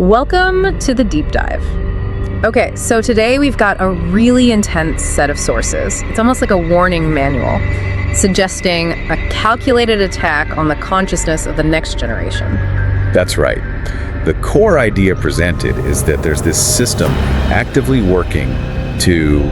Welcome to the deep dive. Okay, so today we've got a really intense set of sources. It's almost like a warning manual, suggesting a calculated attack on the consciousness of the next generation. That's right. The core idea presented is that there's this system actively working to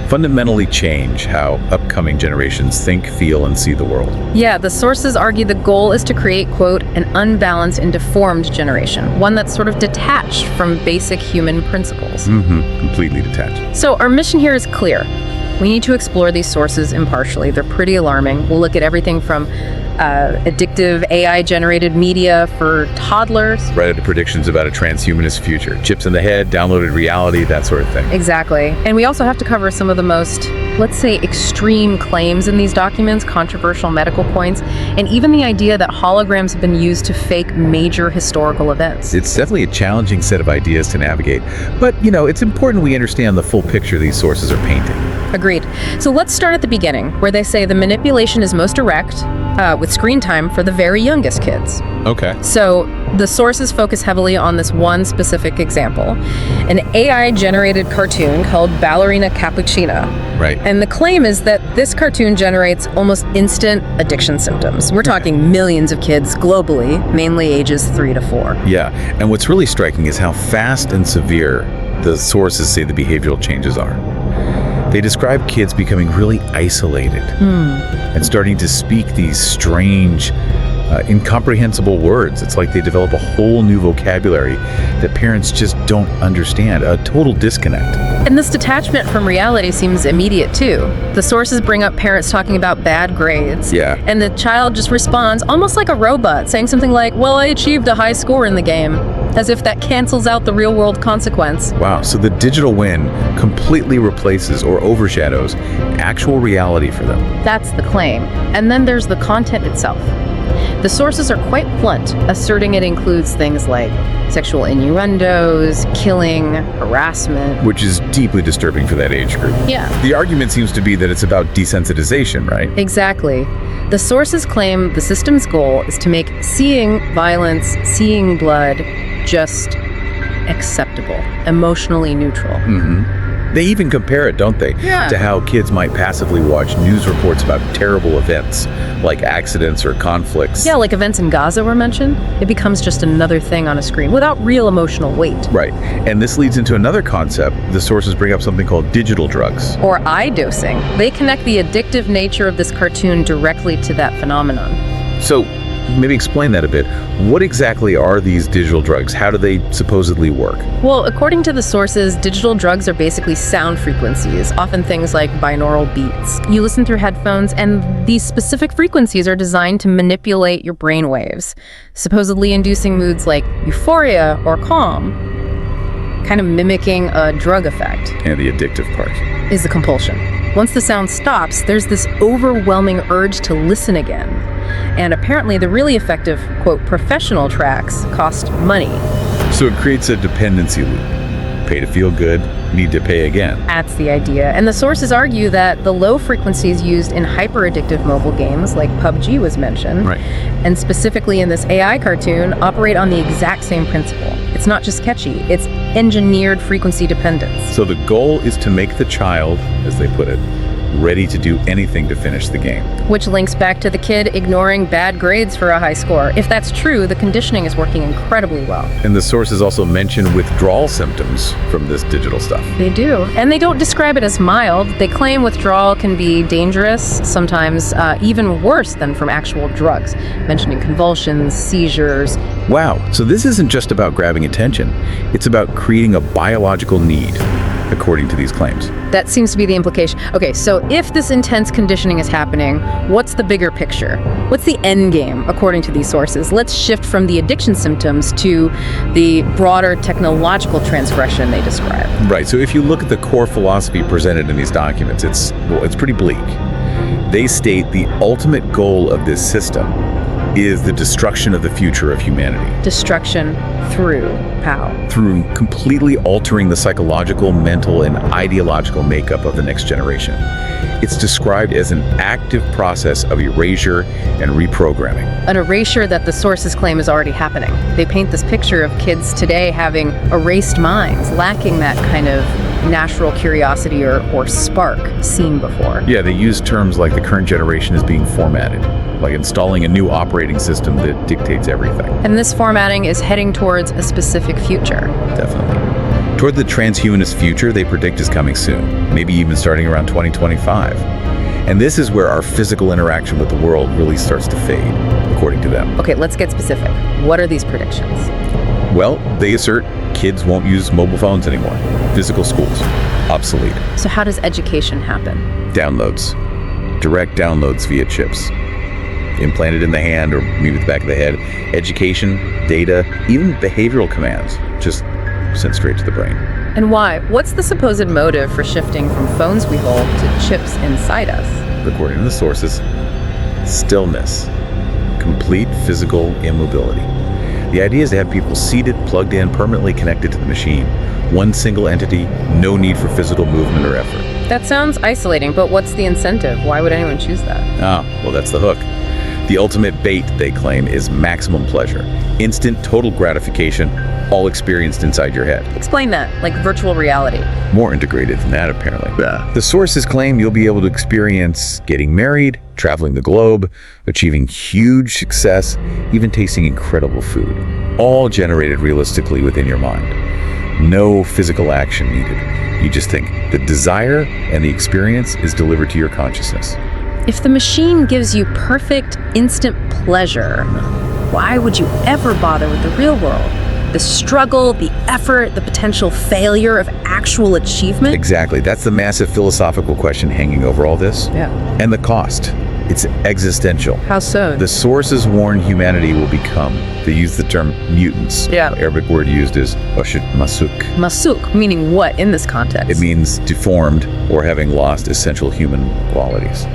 fundamentally change how upcoming generations think, feel, and see the world. Yeah, the sources argue the goal is to create, quote, an unbalanced and deformed generation, one that's sort of detached from basic human principles. Completely detached. So our mission here is clear. We need to explore these sources impartially. They're pretty alarming. We'll look at everything from addictive AI-generated media for toddlers. Right into predictions about a transhumanist future. Chips in the head, downloaded reality, that sort of thing. Exactly. And we also have to cover some of the most, let's say, extreme claims in these documents, controversial medical points, and even the idea that holograms have been used to fake major historical events. It's definitely a challenging set of ideas to navigate. But, it's important we understand the full picture these sources are painting. Agreed. So let's start at the beginning, where they say the manipulation is most direct, with screen time for the very youngest kids. Okay. So the sources focus heavily on this one specific example, an AI-generated cartoon called Ballerina Capuchina. Right. And the claim is that this cartoon generates almost instant addiction symptoms. We're talking millions of kids globally, mainly ages 3 to 4. Yeah, and what's really striking is how fast and severe the sources say the behavioral changes are. They describe kids becoming really isolated and starting to speak these strange, incomprehensible words. It's like they develop a whole new vocabulary that parents just don't understand, a total disconnect. And this detachment from reality seems immediate too. The sources bring up parents talking about bad grades. Yeah. And the child just responds almost like a robot, saying something like, well, I achieved a high score in the game, as if that cancels out the real world consequence. Wow, so the digital win completely replaces or overshadows actual reality for them. That's the claim. And then there's the content itself. The sources are quite blunt, asserting it includes things like sexual innuendos, killing, harassment. Which is deeply disturbing for that age group. Yeah. The argument seems to be that it's about desensitization, right? Exactly. The sources claim the system's goal is to make seeing violence, seeing blood, just acceptable, emotionally neutral. They even compare it, don't they, to how kids might passively watch news reports about terrible events, like accidents or conflicts. Yeah, like events in Gaza were mentioned. It becomes just another thing on a screen without real emotional weight. Right, and this leads into another concept. The sources bring up something called digital drugs. Or eye dosing. They connect the addictive nature of this cartoon directly to that phenomenon. So, maybe explain that a bit. What exactly are these digital drugs? How do they supposedly work? Well, according to the sources, digital drugs are basically sound frequencies, often things like binaural beats. You listen through headphones, and these specific frequencies are designed to manipulate your brain waves, supposedly inducing moods like euphoria or calm, kind of mimicking a drug effect. And the addictive part is the compulsion. Once the sound stops, there's this overwhelming urge to listen again. And apparently the really effective, quote, professional tracks cost money. So it creates a dependency loop. Pay to feel good, need to pay again. That's the idea. And the sources argue that the low frequencies used in hyper-addictive mobile games, like PUBG was mentioned, and specifically in this AI cartoon, operate on the exact same principle. It's not just catchy, it's engineered frequency dependence. So the goal is to make the child, as they put it, ready to do anything to finish the game. Which links back to the kid ignoring bad grades for a high score. If that's true, the conditioning is working incredibly well. And the sources also mention withdrawal symptoms from this digital stuff. They do. And they don't describe it as mild. They claim withdrawal can be dangerous, sometimes even worse than from actual drugs, mentioning convulsions, seizures. Wow, so this isn't just about grabbing attention. It's about creating a biological need, according to these claims. That seems to be the implication. Okay, so if this intense conditioning is happening, what's the bigger picture? What's the end game, according to these sources? Let's shift from the addiction symptoms to the broader technological transgression they describe. Right, so if you look at the core philosophy presented in these documents, it's pretty bleak. They state the ultimate goal of this system is the destruction of the future of humanity. Destruction through how? Through completely altering the psychological, mental, and ideological makeup of the next generation. It's described as an active process of erasure and reprogramming. An erasure that the sources claim is already happening. They paint this picture of kids today having erased minds, lacking that kind of natural curiosity or spark seen before. Yeah, they use terms like the current generation is being formatted, like installing a new operating system that dictates everything. And this formatting is heading towards a specific future. Definitely. Toward the transhumanist future they predict is coming soon, maybe even starting around 2025. And this is where our physical interaction with the world really starts to fade, according to them. Okay, let's get specific. What are these predictions? Well, they assert kids won't use mobile phones anymore. Physical schools, obsolete. So how does education happen? Downloads. Direct downloads via chips. Implanted in the hand or maybe the back of the head. Education, data, even behavioral commands. Just sent straight to the brain. And why? What's the supposed motive for shifting from phones we hold to chips inside us? According to the sources, stillness. Complete physical immobility. The idea is to have people seated, plugged in, permanently connected to the machine. One single entity, no need for physical movement or effort. That sounds isolating, but what's the incentive? Why would anyone choose that? Well, that's the hook. The ultimate bait, they claim, is maximum pleasure. Instant, total gratification, all experienced inside your head. Explain that, like virtual reality. More integrated than that, apparently. The sources claim you'll be able to experience getting married, traveling the globe, achieving huge success, even tasting incredible food. All generated realistically within your mind. No physical action needed. You just think the desire and the experience is delivered to your consciousness. If the machine gives you perfect, instant pleasure, why would you ever bother with the real world? The struggle, the effort, the potential failure of actual achievement? Exactly. That's the massive philosophical question hanging over all this. Yeah. And the cost. It's existential. How so? The sources warn humanity will become, they use the term mutants. Yeah. The Arabic word used is masuk. Masuk, meaning what in this context? It means deformed or having lost essential human qualities.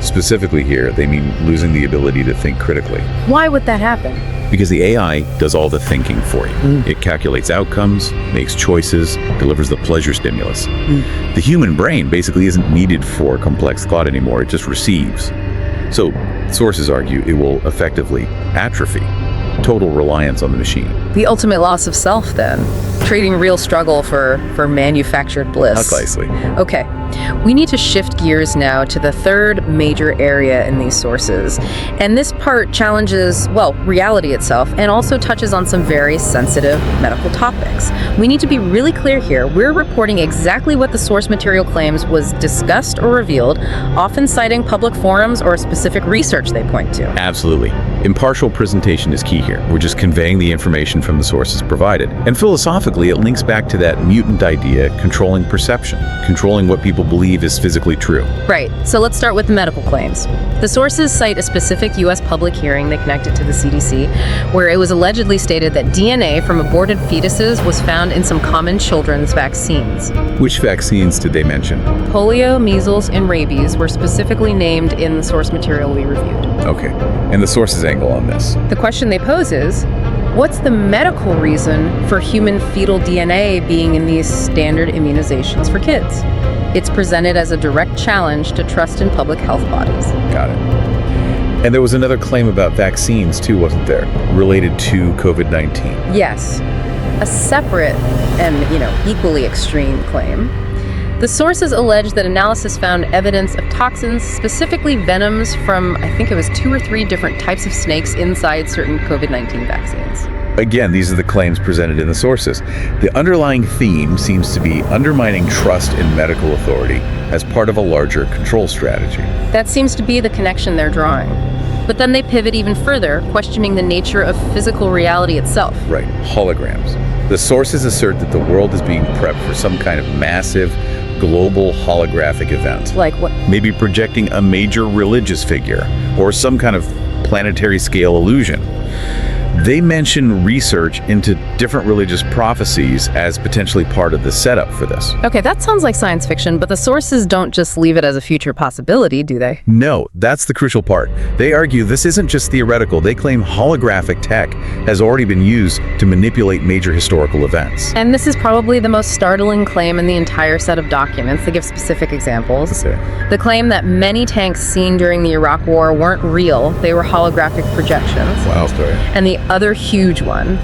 Specifically here, they mean losing the ability to think critically. Why would that happen? Because the AI does all the thinking for you. It calculates outcomes, makes choices, delivers the pleasure stimulus. The human brain basically isn't needed for complex thought anymore, it just receives. So, sources argue it will effectively atrophy. Total reliance on the machine. The ultimate loss of self, then. Trading real struggle for manufactured bliss. Precisely. Okay. We need to shift gears now to the third major area in these sources. And this part challenges, well, reality itself, and also touches on some very sensitive medical topics. We need to be really clear here. We're reporting exactly what the source material claims was discussed or revealed, often citing public forums or specific research they point to. Absolutely. Impartial presentation is key here. We're just conveying the information from the sources provided. And philosophically, it links back to that mutant idea, controlling perception, controlling what people believe is physically true. Right. So let's start with the medical claims. The sources cite a specific U.S. public hearing they connected to the CDC, where it was allegedly stated that DNA from aborted fetuses was found in some common children's vaccines. Which vaccines did they mention? Polio, measles, and rabies were specifically named in the source material we reviewed. Okay. And the source's angle on this? The question they pose is, what's the medical reason for human fetal DNA being in these standard immunizations for kids? It's presented as a direct challenge to trust in public health bodies. Got it. And there was another claim about vaccines too, wasn't there? Related to COVID-19. Yes. A separate and, equally extreme claim. The sources allege that analysis found evidence of toxins, specifically venoms from, I think it was 2 or 3 different types of snakes inside certain COVID-19 vaccines. Again, these are the claims presented in the sources. The underlying theme seems to be undermining trust in medical authority as part of a larger control strategy. That seems to be the connection they're drawing. But then they pivot even further, questioning the nature of physical reality itself. Right, holograms. The sources assert that the world is being prepped for some kind of massive, global holographic event. Like what? Maybe projecting a major religious figure or some kind of planetary scale illusion. They mention research into different religious prophecies as potentially part of the setup for this. Okay, that sounds like science fiction, but the sources don't just leave it as a future possibility, do they? No, that's the crucial part. They argue this isn't just theoretical. They claim holographic tech has already been used to manipulate major historical events. And this is probably the most startling claim in the entire set of documents. They give specific examples. Okay. The claim that many tanks seen during the Iraq War weren't real, they were holographic projections. Wow, story. And the other huge one,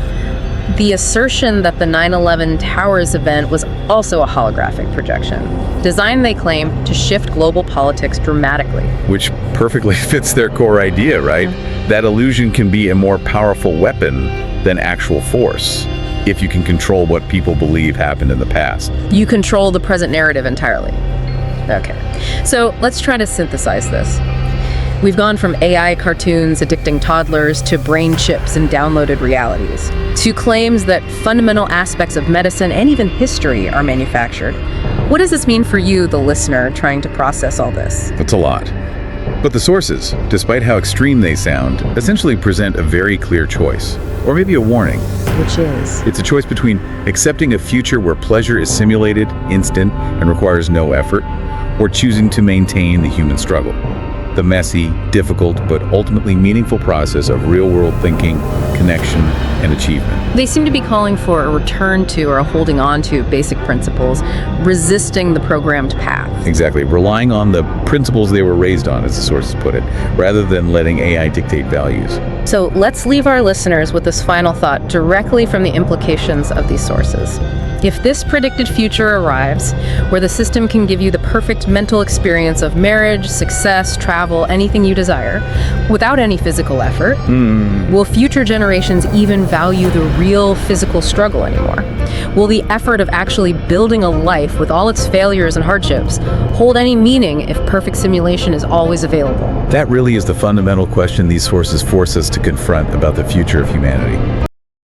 the assertion that the 9/11 Towers event was also a holographic projection, designed, they claim, to shift global politics dramatically. Which perfectly fits their core idea, right? That illusion can be a more powerful weapon than actual force if you can control what people believe happened in the past. You control the present narrative entirely. Okay, so let's try to synthesize this. We've gone from AI cartoons addicting toddlers to brain chips and downloaded realities, to claims that fundamental aspects of medicine and even history are manufactured. What does this mean for you, the listener, trying to process all this? That's a lot. But the sources, despite how extreme they sound, essentially present a very clear choice, or maybe a warning. Which is? It's a choice between accepting a future where pleasure is simulated, instant, and requires no effort, or choosing to maintain the human struggle. The messy, difficult, but ultimately meaningful process of real-world thinking, connection, and achievement. They seem to be calling for a return to or a holding on to basic principles, resisting the programmed path. Exactly, relying on the principles they were raised on, as the sources put it, rather than letting AI dictate values. So let's leave our listeners with this final thought directly from the implications of these sources. If this predicted future arrives, where the system can give you the perfect mental experience of marriage, success, travel, anything you desire, without any physical effort, will future generations even value the real physical struggle anymore? Will the effort of actually building a life with all its failures and hardships hold any meaning if perfect simulation is always available? That really is the fundamental question these sources force us to confront about the future of humanity.